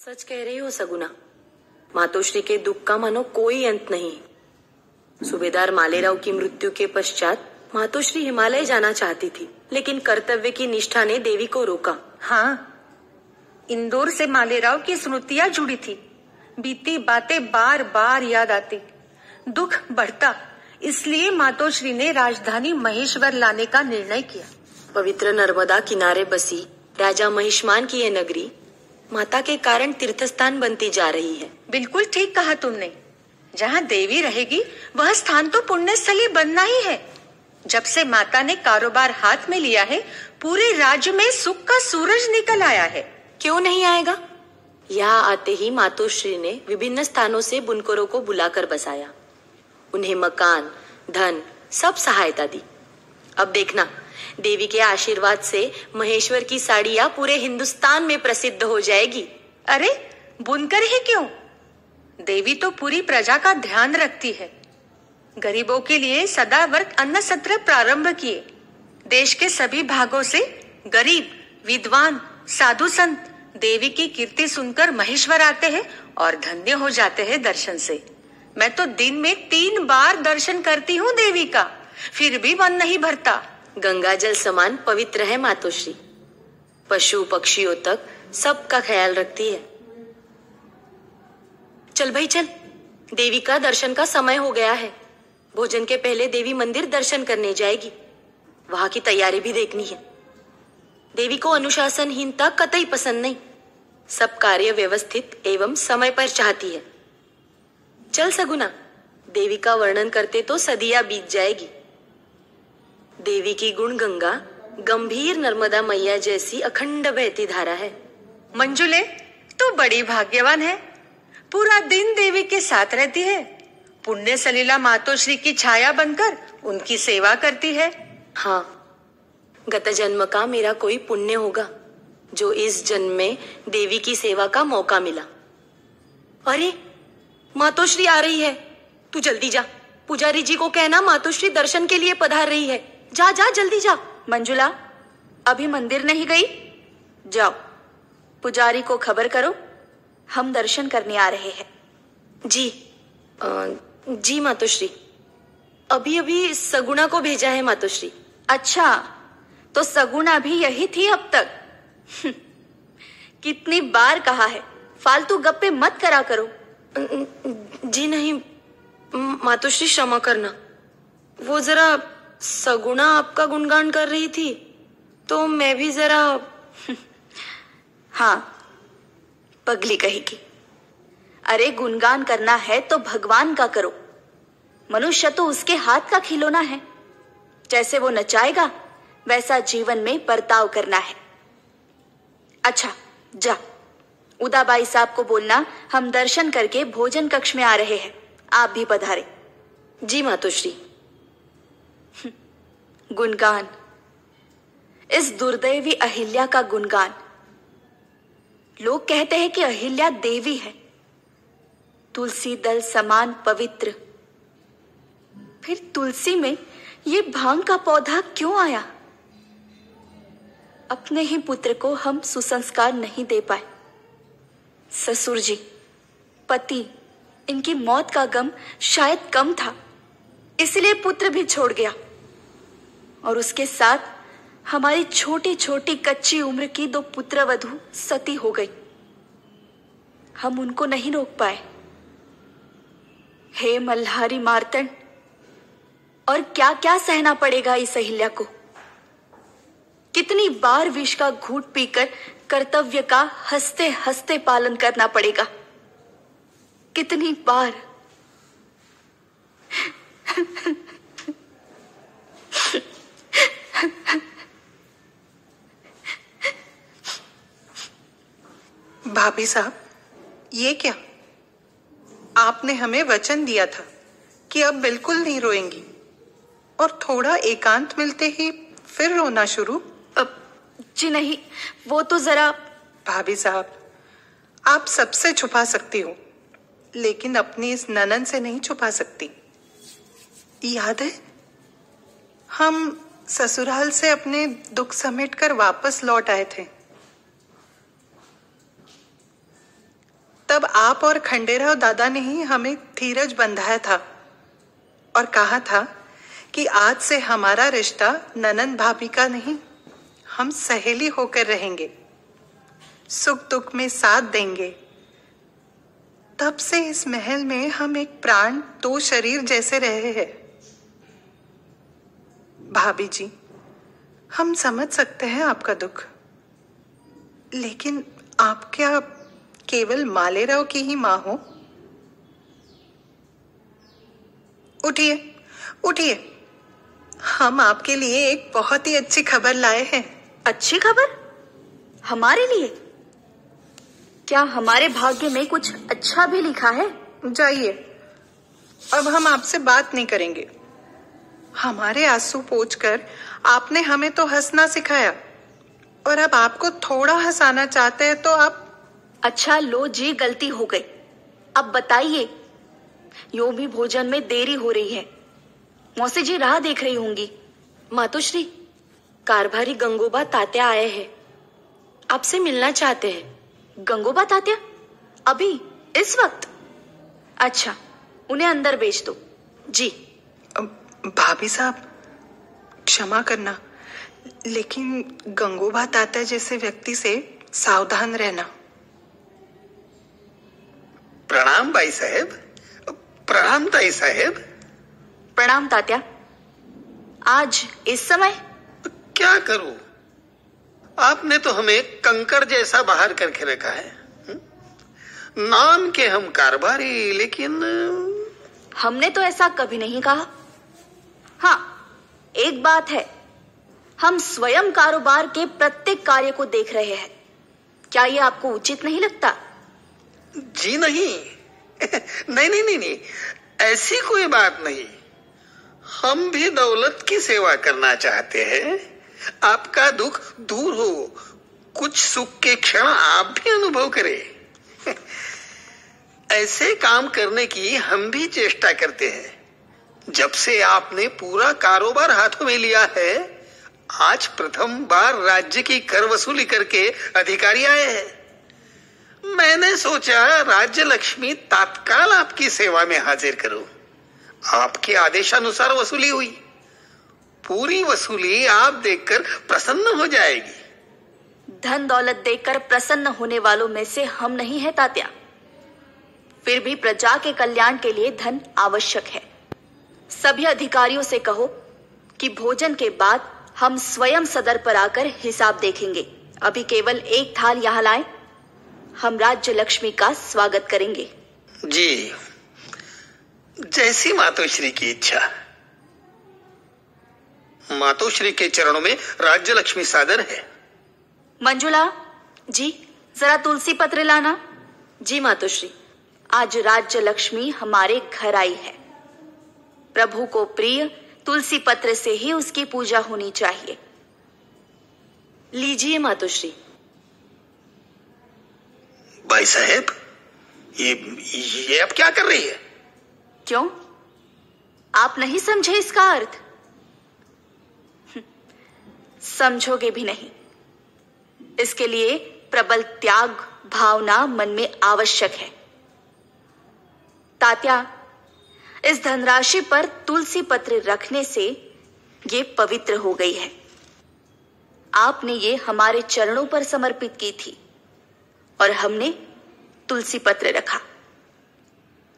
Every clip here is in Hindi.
सच कह रही हो सगुना, मातोश्री के दुख का मानो कोई अंत नहीं। सूबेदार मालेराव की मृत्यु के पश्चात मातोश्री हिमालय जाना चाहती थी, लेकिन कर्तव्य की निष्ठा ने देवी को रोका। हाँ, इंदौर से मालेराव की स्मृतियां जुड़ी थी। बीती बातें बार बार याद आती, दुख बढ़ता। इसलिए मातोश्री ने राजधानी महेश्वर लाने का निर्णय किया। पवित्र नर्मदा किनारे बसी राजा महिष्मान की यह नगरी माता के कारण तीर्थस्थान बनती जा रही है। बिल्कुल ठीक कहा तुमने। जहाँ देवी रहेगी वह स्थान तो पुण्यस्थली बनना ही है। जब से माता ने कारोबार हाथ में लिया है, पूरे राज्य में सुख का सूरज निकल आया है। क्यों नहीं आएगा? यहाँ आते ही मातोश्री ने विभिन्न स्थानों से बुनकरों को बुलाकर बसाया, उन्हें मकान, धन, सब सहायता दी। अब देखना, देवी के आशीर्वाद से महेश्वर की साड़ियां पूरे हिंदुस्तान में प्रसिद्ध हो जाएगी। अरे, बुनकर ही क्यों? देवी तो पूरी प्रजा का ध्यान रखती है। गरीबों के लिए सदाव्रत अन्न सत्र प्रारंभ किए। देश के सभी भागों से गरीब, विद्वान, साधु संत देवी की कीर्ति सुनकर महेश्वर आते हैं और धन्य हो जाते हैं दर्शन से। मैं तो दिन में 3 बार दर्शन करती हूँ देवी का, फिर भी मन नहीं भरता। गंगा जल समान पवित्र है मातोश्री, पशु पक्षियों तक सबका ख्याल रखती है। चल भाई चल, देवी का दर्शन का समय हो गया है। भोजन के पहले देवी मंदिर दर्शन करने जाएगी, वहां की तैयारी भी देखनी है। देवी को अनुशासनहीनता कतई पसंद नहीं, सब कार्य व्यवस्थित एवं समय पर चाहती है। चल सगुना, देवी का वर्णन करते तो सदियां बीत जाएगी। देवी की गुण गंगा गंभीर नर्मदा मैया जैसी अखंड बहती धारा है। मंजुले, तू बड़ी भाग्यवान है, पूरा दिन देवी के साथ रहती है। पुण्य सलीला मातोश्री की छाया बनकर उनकी सेवा करती है। हाँ, गत जन्म का मेरा कोई पुण्य होगा जो इस जन्म में देवी की सेवा का मौका मिला। अरे, मातोश्री आ रही है, तू जल्दी जा। पुजारी जी को कहना मातोश्री दर्शन के लिए पधार रही है। जा जा, जल्दी जा। मंजुला, अभी मंदिर नहीं गई? जाओ, पुजारी को खबर करो, हम दर्शन करने आ रहे हैं। जी मातोश्री, अभी अभी सगुना को भेजा है मातोश्री। अच्छा, तो सगुना भी यही थी अब तक? कितनी बार कहा है, फालतू गप्पे मत करा करो। जी नहीं मातोश्री, क्षमा करना। वो जरा सगुना आपका गुणगान कर रही थी तो मैं भी जरा हाँ, पगली कहेगी। अरे, गुणगान करना है तो भगवान का करो। मनुष्य तो उसके हाथ का खिलौना है, जैसे वो नचाएगा वैसा जीवन में बर्ताव करना है। अच्छा, जा, उदाबाई साहब को बोलना हम दर्शन करके भोजन कक्ष में आ रहे हैं, आप भी पधारे। जी मातोश्री। गुणगान, इस दुर्दैवी अहिल्या का गुणगान। लोग कहते हैं कि अहिल्या देवी है, तुलसी दल समान पवित्र। फिर तुलसी में ये भांग का पौधा क्यों आया? अपने ही पुत्र को हम सुसंस्कार नहीं दे पाए। ससुर जी, पति, इनकी मौत का गम शायद कम था, इसलिए पुत्र भी छोड़ गया, और उसके साथ हमारी छोटी छोटी कच्ची उम्र की 2 पुत्रवधू सती हो गई। हम उनको नहीं रोक पाए। हे मल्हारी मार्तंड, और क्या क्या सहना पड़ेगा इस अहिल्या को। कितनी बार विष का घूंट पीकर कर्तव्य का हंसते हंसते पालन करना पड़ेगा। कितनी बार। भाभी साहब, ये क्या? आपने हमें वचन दिया था कि अब बिल्कुल नहीं रोएंगी, और थोड़ा एकांत मिलते ही फिर रोना शुरू। जी नहीं, वो तो जरा। भाभी साहब, आप सबसे छुपा सकती हो, लेकिन अपनी इस ननन से नहीं छुपा सकती। याद है, हम ससुराल से अपने दुख समेटकर वापस लौट आए थे। तब आप और खंडेराव दादा ने ही हमें धीरज बंधाया था और कहा था कि आज से हमारा रिश्ता ननंद भाभी का नहीं, हम सहेली होकर रहेंगे, सुख दुख में साथ देंगे। तब से इस महल में हम एक प्राण दो शरीर जैसे रहे हैं। भाभी जी, हम समझ सकते हैं आपका दुख, लेकिन आप क्या केवल मालेराव की ही मां हो? उठिए उठिए, हम आपके लिए एक बहुत ही अच्छी खबर लाए हैं। अच्छी खबर? हमारे लिए? क्या हमारे भाग्य में कुछ अच्छा भी लिखा है? जाइए, अब हम आपसे बात नहीं करेंगे। हमारे आंसू पोंछकर आपने हमें तो हंसना सिखाया, और अब आपको थोड़ा हंसाना चाहते हैं तो आप। अच्छा लो जी, गलती हो गई। अब बताइए, यूं भी भोजन में देरी हो रही है। मौसी जी राह देख रही होंगी। मातोश्री, कारभारी गंगोबा तात्या आए हैं, आपसे मिलना चाहते हैं। गंगोबा तात्या? अभी इस वक्त? अच्छा, उन्हें अंदर भेज दो। जी। भाभी साहब, क्षमा करना, लेकिन गंगोबा तात्या जैसे व्यक्ति से सावधान रहना। प्रणाम भाई साहब। प्रणाम ताई साहब। प्रणाम तात्या। आज इस समय? क्या करूं, आपने तो हमें कंकड़ जैसा बाहर करके रखा है। नाम के हम कारभारी, लेकिन हमने तो ऐसा कभी नहीं कहा। हाँ, एक बात है, हम स्वयं कारोबार के प्रत्येक कार्य को देख रहे हैं। क्या ये आपको उचित नहीं लगता? जी नहीं। नहीं नहीं नहीं नहीं, ऐसी कोई बात नहीं। हम भी दौलत की सेवा करना चाहते हैं। आपका दुख दूर हो, कुछ सुख के क्षण आप भी अनुभव करें। ऐसे काम करने की हम भी चेष्टा करते हैं। जब से आपने पूरा कारोबार हाथों में लिया है, आज प्रथम बार राज्य की कर वसूली करके अधिकारी आए हैं। मैंने सोचा राज्य लक्ष्मी तात्काल आपकी सेवा में हाजिर करूं। आपके आदेशानुसार वसूली हुई। पूरी वसूली आप देखकर प्रसन्न हो जाएगी। धन दौलत देखकर प्रसन्न होने वालों में से हम नहीं है तात्या। फिर भी प्रजा के कल्याण के लिए धन आवश्यक है। सभी अधिकारियों से कहो कि भोजन के बाद हम स्वयं सदर पर आकर हिसाब देखेंगे। अभी केवल एक थाल यहाँ लाएं, हम राज्य लक्ष्मी का स्वागत करेंगे। जी, जैसी मातोश्री की इच्छा। मातोश्री के चरणों में राज्य लक्ष्मी सादर है। मंजुला जी। जरा तुलसी पत्र लाना। जी मातोश्री। आज राज्य लक्ष्मी हमारे घर आई है। प्रभु को प्रिय तुलसी पत्र से ही उसकी पूजा होनी चाहिए। लीजिए मातोश्री। भाई साहब, ये अब क्या कर रही है? क्यों, आप नहीं समझे इसका अर्थ? समझोगे भी नहीं। इसके लिए प्रबल त्याग भावना मन में आवश्यक है। तात्या, इस धनराशि पर तुलसी पत्र रखने से ये पवित्र हो गई है। आपने ये हमारे चरणों पर समर्पित की थी और हमने तुलसी पत्र रखा,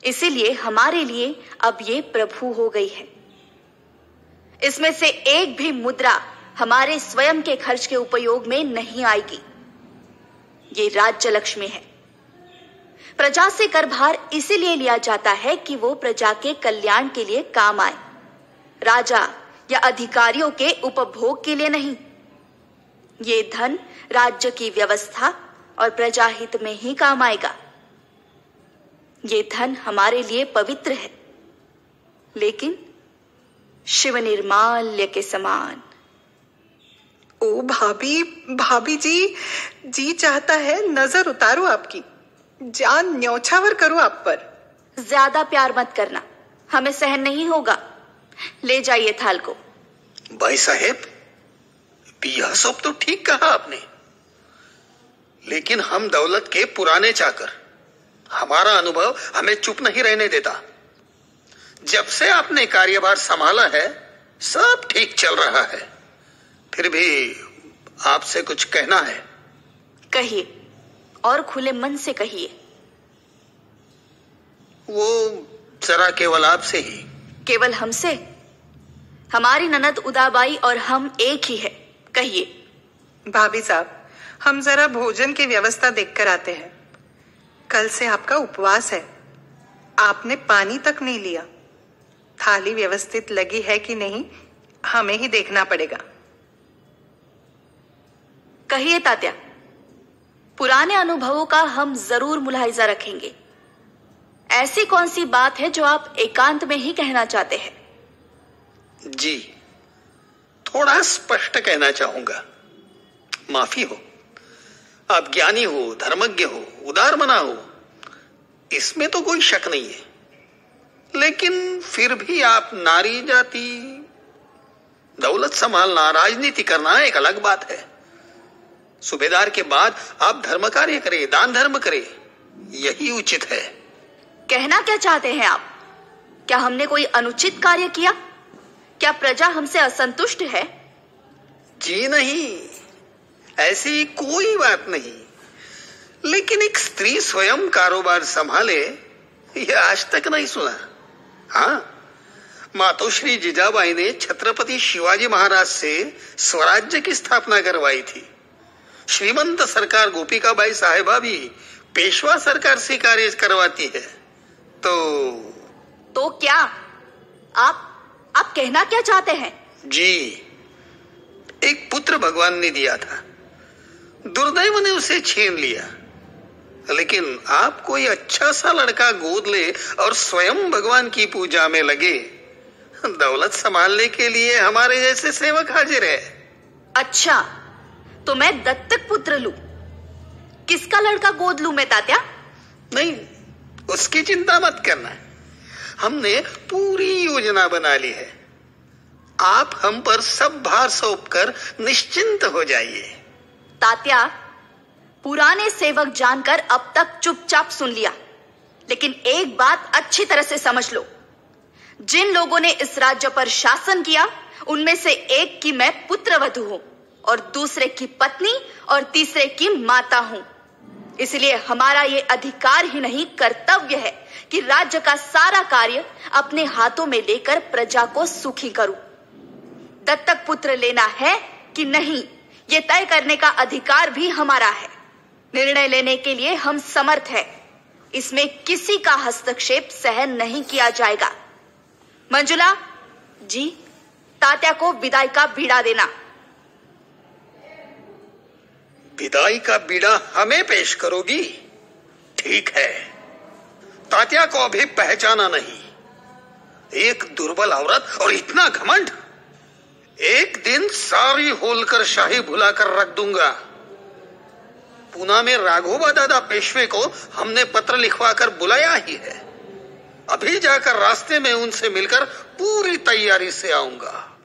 इसीलिए हमारे लिए अब ये प्रभु हो गई है। इसमें से एक भी मुद्रा हमारे स्वयं के खर्च के उपयोग में नहीं आएगी। ये राज्य लक्ष्मी है। प्रजा से कर भार इसीलिए लिया जाता है कि वो प्रजा के कल्याण के लिए काम आए, राजा या अधिकारियों के उपभोग के लिए नहीं। ये धन राज्य की व्यवस्था और प्रजा हित में ही काम आएगा। ये धन हमारे लिए पवित्र है, लेकिन शिव निर्माल्य के समान। ओ भाभी जी चाहता है नजर उतारो आपकी, जान न्योछावर करूं आप पर। ज्यादा प्यार मत करना, हमें सहन नहीं होगा। ले जाइए थाल को। भाई साहब, यह सब तो ठीक कहा आपने, लेकिन हम दौलत के पुराने चाकर, हमारा अनुभव हमें चुप नहीं रहने देता। जब से आपने कार्यभार संभाला है सब ठीक चल रहा है, फिर भी आपसे कुछ कहना है। कहिए, और खुले मन से कहिए। वो जरा केवल आपसे ही। केवल हमसे? हमारी ननद उदाबाई और हम एक ही है। कहिए। भाभी साहब, हम जरा भोजन की व्यवस्था देखकर आते हैं। कल से आपका उपवास है, आपने पानी तक नहीं लिया। थाली व्यवस्थित लगी है कि नहीं हमें ही देखना पड़ेगा। कहिए तात्या, पुराने अनुभवों का हम जरूर मुलाहिजा रखेंगे। ऐसी कौन सी बात है जो आप एकांत में ही कहना चाहते हैं? जी, थोड़ा स्पष्ट कहना चाहूंगा। माफी हो, आप ज्ञानी हो, धर्मज्ञ हो, उदार मना हो, इसमें तो कोई शक नहीं है। लेकिन फिर भी आप नारी जाति, दौलत संभालना, राजनीति करना एक अलग बात है। सूबेदार के बाद आप धर्म कार्य करें, दान धर्म करें, यही उचित है। कहना क्या चाहते हैं आप? क्या हमने कोई अनुचित कार्य किया? क्या प्रजा हमसे असंतुष्ट है? जी नहीं, ऐसी कोई बात नहीं। लेकिन एक स्त्री स्वयं कारोबार संभाले, यह आज तक नहीं सुना। हाँ, मातोश्री जिजाबाई ने छत्रपति शिवाजी महाराज से स्वराज्य की स्थापना करवाई थी। श्रीमंत सरकार गोपिकाबाई साहेबा भी पेशवा सरकार से कार्य करवाती है। तो क्या आप कहना क्या चाहते हैं? जी, एक पुत्र भगवान ने दिया था, दुर्दैव ने उसे छीन लिया। लेकिन आप कोई अच्छा सा लड़का गोद ले और स्वयं भगवान की पूजा में लगे। दौलत संभालने के लिए हमारे जैसे सेवक हाजिर है। अच्छा, तो मैं दत्तक पुत्र लूं? किसका लड़का गोद लूं मैं तात्या? नहीं, उसकी चिंता मत करना, हमने पूरी योजना बना ली है। आप हम पर सब भार सौंपकर निश्चिंत हो जाइए। तात्या, पुराने सेवक जानकर अब तक चुपचाप सुन लिया, लेकिन एक बात अच्छी तरह से समझ लो। जिन लोगों ने इस राज्य पर शासन किया, उनमें से एक की मैं पुत्रवधू हूं और दूसरे की पत्नी और तीसरे की माता हूं। इसलिए हमारा ये अधिकार ही नहीं कर्तव्य है कि राज्य का सारा कार्य अपने हाथों में लेकर प्रजा को सुखी करूं। दत्तक पुत्र लेना है कि नहीं, ये तय करने का अधिकार भी हमारा है। निर्णय लेने के लिए हम समर्थ हैं। इसमें किसी का हस्तक्षेप सहन नहीं किया जाएगा। मंजुला जी, तात्या को विदाई का बीड़ा देना। विदाई का बीड़ा हमें पेश करोगी? ठीक है। तात्या को अभी पहचाना नहीं, एक दुर्बल औरत और इतना घमंड। एक दिन सारी होलकर शाही भुलाकर रख दूंगा। पूना में राघोबा दादा पेशवे को हमने पत्र लिखवाकर बुलाया ही है। अभी जाकर रास्ते में उनसे मिलकर पूरी तैयारी से आऊंगा।